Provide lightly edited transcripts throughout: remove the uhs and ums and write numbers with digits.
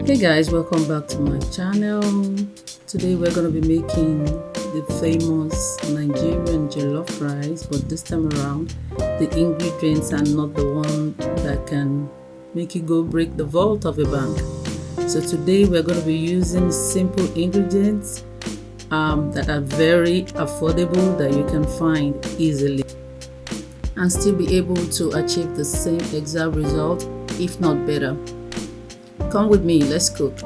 Hey guys, welcome back to my channel. Today we're going to be making the famous Nigerian jollof rice, but this time around the ingredients are not the one that can make you go break the vault of a bank. So today we're going to be using simple ingredients that are very affordable, that you can find easily and still be able to achieve the same exact result, if not better. Come with me, let's cook.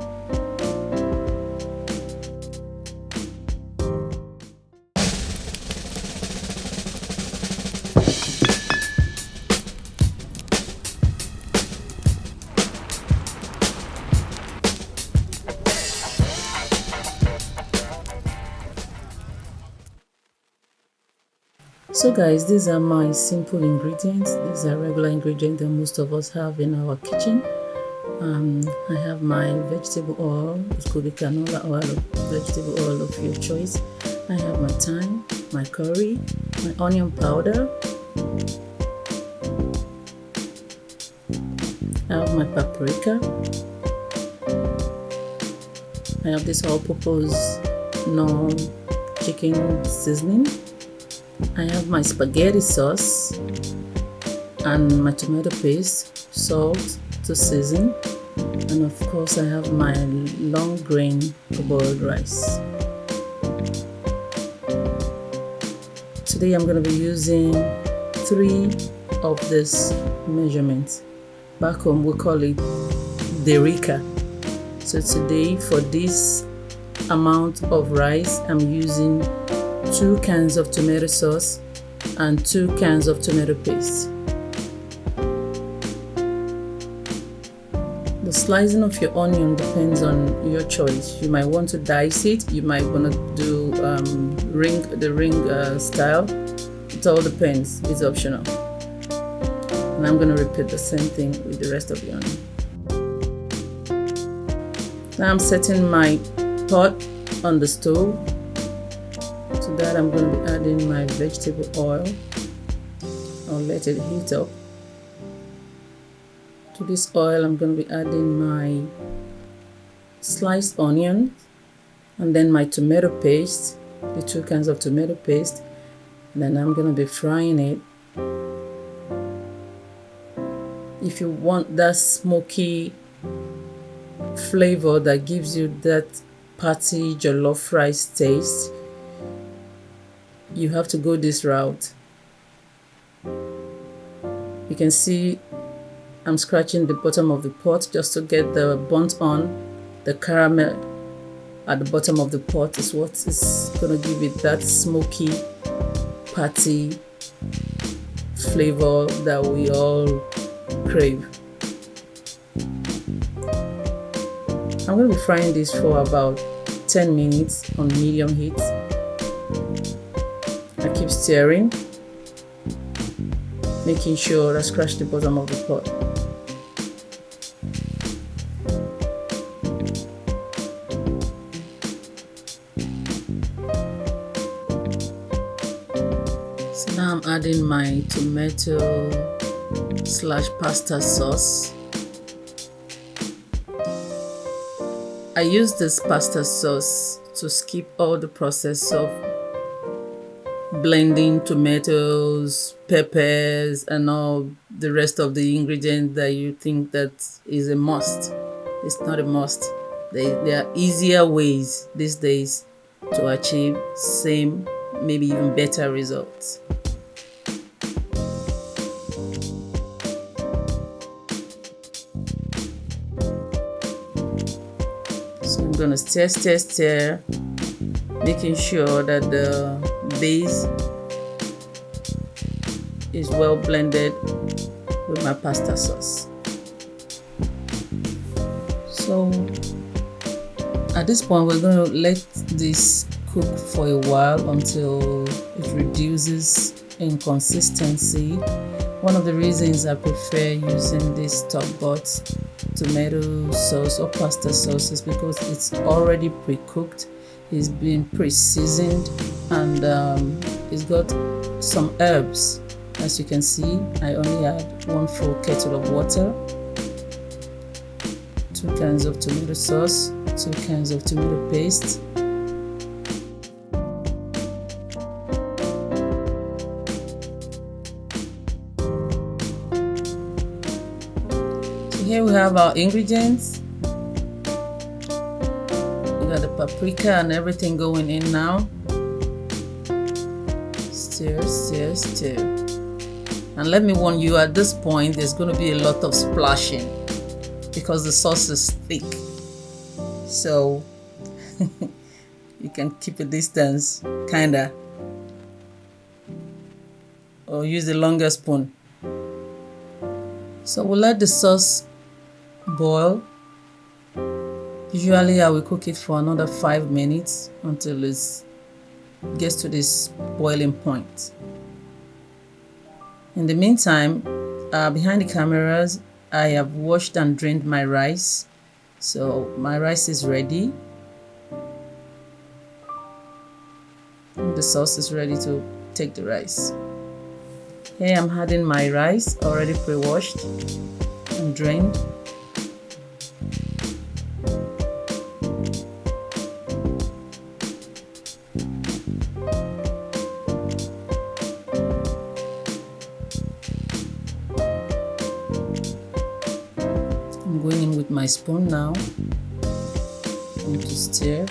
So guys, these are my simple ingredients. These are regular ingredients that most of us have in our kitchen. I have my vegetable oil. It could be canola oil or vegetable oil of your choice. I have my thyme, my curry, my onion powder. I have my paprika. I have this all-purpose chicken seasoning. I have my spaghetti sauce and my tomato paste, salt to season, and of course I have my long grain boiled rice. Today I'm going to be using 3 of this measurements. Back home we call it derica. So today for this amount of rice I'm using 2 cans of tomato sauce and 2 cans of tomato paste. The slicing of your onion depends on your choice. You might want to dice it, you might want to do the ring style. It all depends, it's optional. And I'm going to repeat the same thing with the rest of the onion. Now I'm setting my pot on the stove. To that I'm going to be adding my vegetable oil. I'll let it heat up. To this oil I'm going to be adding my sliced onion and then my tomato paste, the 2 cans of tomato paste, and then I'm going to be frying it. If you want that smoky flavor that gives you that party jollof rice taste, you have to go this route. You can see I'm scratching the bottom of the pot just to get the burnt on. The caramel at the bottom of the pot is what is going to give it that smoky patty flavor that we all crave. I'm going to be frying this for about 10 minutes on medium heat. I keep stirring, making sure I scratch the bottom of the pot. So now I'm adding my tomato / pasta sauce. I use this pasta sauce to skip all the process of blending tomatoes, peppers, and all the rest of the ingredients that you think that is a must. It's not a must. There are easier ways these days to achieve same, maybe even better results. So I'm gonna stir, making sure that the base is well blended with my pasta sauce. So at this point we're going to let this cook for a while until it reduces in consistency. One of the reasons I prefer using this store-bought tomato sauce or pasta sauce is because it's already pre-cooked, it's been pre-seasoned, and it's got some herbs. As you can see, I only add 1 full kettle of water. 2 cans of tomato sauce, 2 cans of tomato paste, so here we have our ingredients. We got the paprika and everything going in now. Stir, stir, stir. And let me warn you, at this point there's going to be a lot of splashing because the sauce is thick, so you can keep a distance kinda, or use the longer spoon. So we'll let the sauce boil. Usually I will cook it for another 5 minutes until it gets to this boiling point. In the meantime, behind the cameras, I have washed and drained my rice. So my rice is ready. The sauce is ready to take the rice. Here I'm adding my rice, already pre-washed and drained. I'm going in with my spoon now and to stir,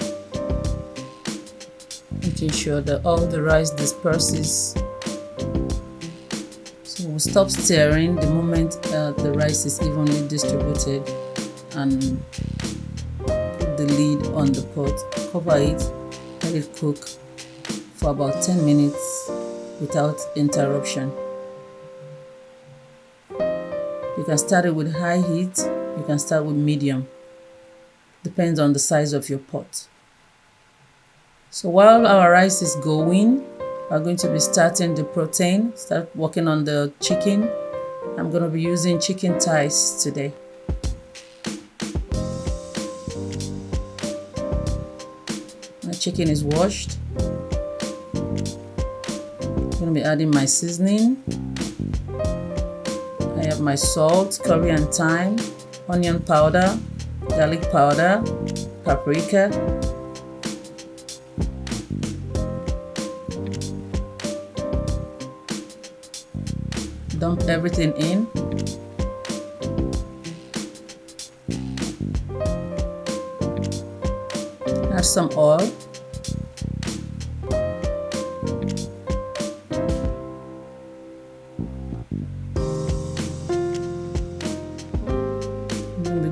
making sure that all the rice disperses. So we'll stop stirring the moment the rice is evenly distributed, and put the lid on the pot, cover it, let it cook for about 10 minutes without interruption. You can start it with high heat, you can start with medium, depends on the size of your pot. So while our rice is going, we're going to be starting the protein, start working on the chicken. I'm going to be using chicken thighs today. My chicken is washed. I'm going to be adding my seasoning. I have my salt, curry and thyme, onion powder, garlic powder, paprika. Dump everything in. Add some oil.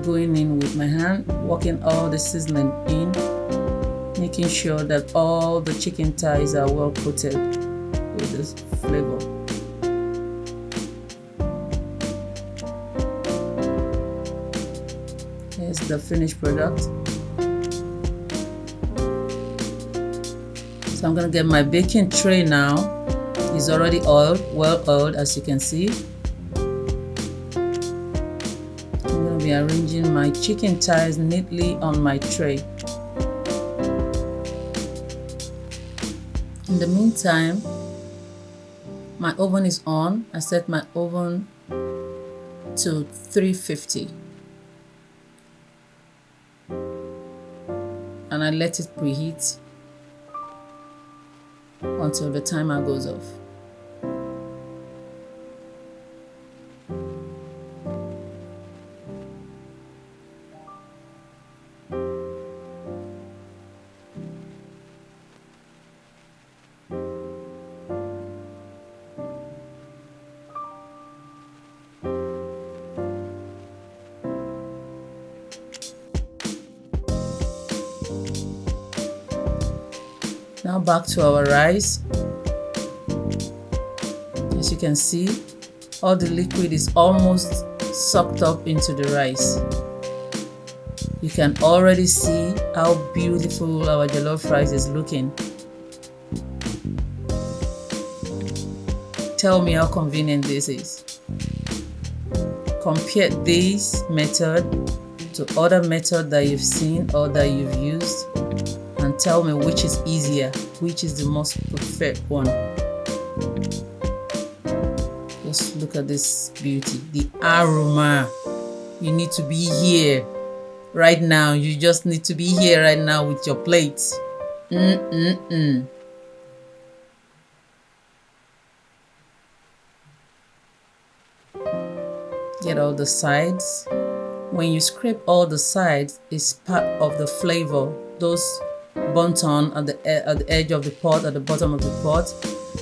Going in with my hand, working all the seasoning in, making sure that all the chicken thighs are well coated with this flavor. Here's the finished product. So I'm going to get my baking tray now. It's already oiled, well oiled, as you can see. Be arranging my chicken thighs neatly on my tray. In the meantime, my oven is on. I set my oven to 350 and I let it preheat until the timer goes off. Now back to our rice. As you can see, all the liquid is almost sucked up into the rice. You can already see how beautiful our jollof rice is looking. Tell me how convenient this is. Compare this method to other methods that you've seen or that you've used, and tell me which is easier, which is the most perfect one. Just look at this beauty, the aroma. You need to be here right now. You just need to be here right now with your plate. Get all the sides. When you scrape all the sides, it's part of the flavor. Those burnt on at the edge of the pot, at the bottom of the pot.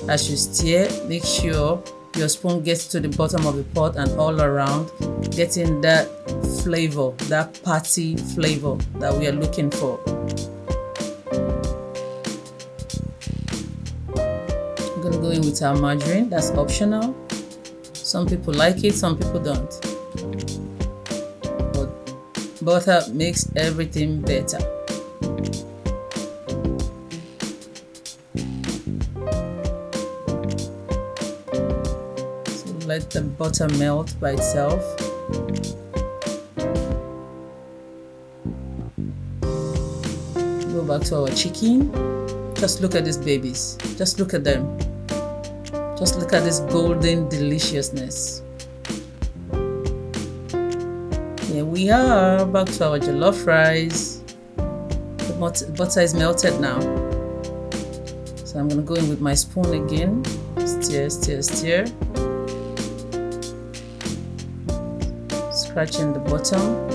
As you stir, make sure your spoon gets to the bottom of the pot and all around, getting that flavor, that patty flavor that we are looking for. I'm gonna go in with our margarine. That's optional. Some people like it, some people don't. But butter makes everything better. So let the butter melt by itself. Go back to our chicken. Just look at these babies. Just look at them. Just look at this golden deliciousness. Here we are, back to our jollof rice. The butter is melted now. So I'm gonna go in with my spoon again. Stir, stir, stir. Scratching the bottom.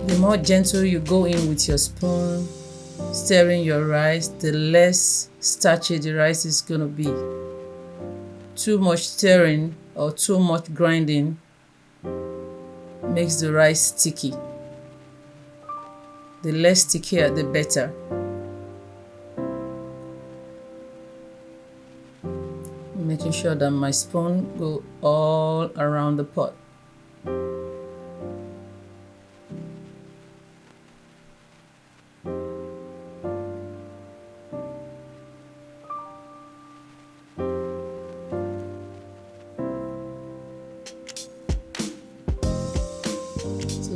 The more gentle you go in with your spoon, stirring your rice, the less starchy the rice is going to be. Too much stirring or too much grinding makes the rice sticky. The less stickier, the better. Making sure that my spoon go all around the pot.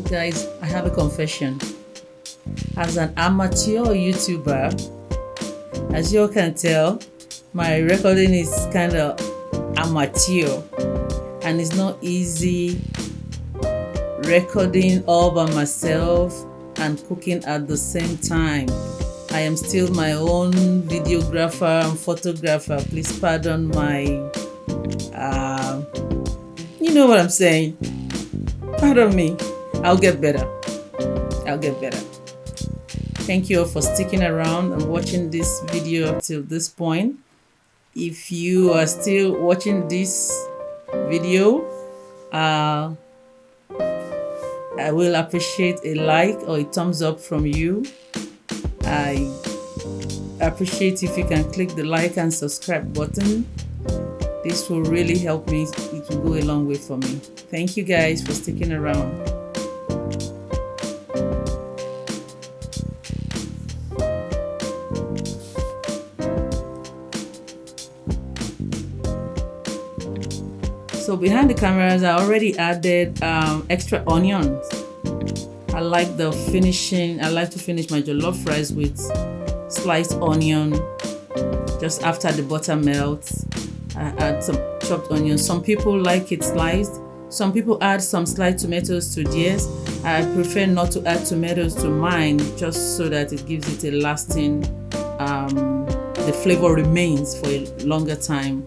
Guys, I have a confession. As an amateur YouTuber, as you all can tell, my recording is kind of amateur and it's not easy recording all by myself and cooking at the same time. I am still my own videographer and photographer. Please pardon my you know what I'm saying. Pardon me. I'll get better. I'll get better. Thank you all for sticking around and watching this video up till this point. If you are still watching this video, I will appreciate a like or a thumbs up from you. I appreciate if you can click the like and subscribe button. This will really help me. It will go a long way for me. Thank you guys for sticking around. So behind the cameras, I already added extra onions. I like to finish my jollof rice with sliced onion. Just after the butter melts, I add some chopped onions. Some people like it sliced. Some people add some sliced tomatoes to theirs. I prefer not to add tomatoes to mine, just so that it gives it a lasting, the flavor remains for a longer time,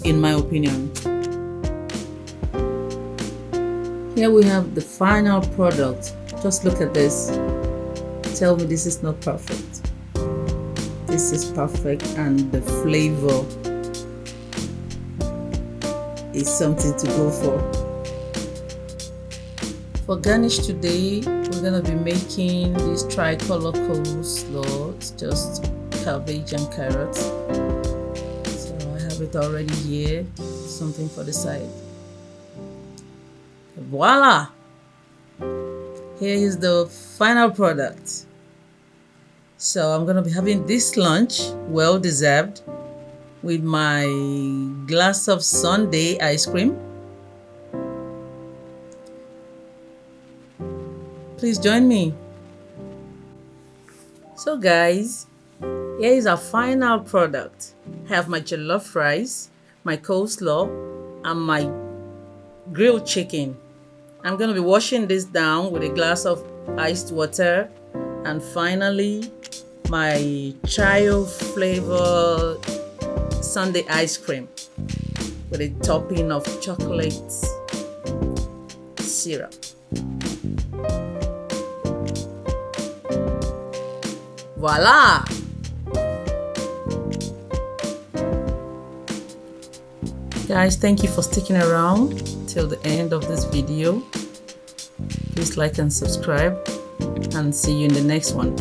in my opinion. Here we have the final product. Just look at this. Tell me this is not perfect. This is perfect, and the flavor is something to go for. For garnish today, we're gonna be making this tricolor coleslaw. It's just cabbage and carrots. So I have it already here. Something for the side. Voila! Here is the final product. So I'm gonna be having this lunch, well deserved, with my glass of sundae ice cream. Please join me. So guys, Here is our final product. I have my jollof rice, my coleslaw, and my grilled chicken. I'm going to be washing this down with a glass of iced water, and finally my chio flavor sundae ice cream with a topping of chocolate syrup. Voila! Guys, thank you for sticking around till the end of this video. Please like and subscribe, and see you in the next one.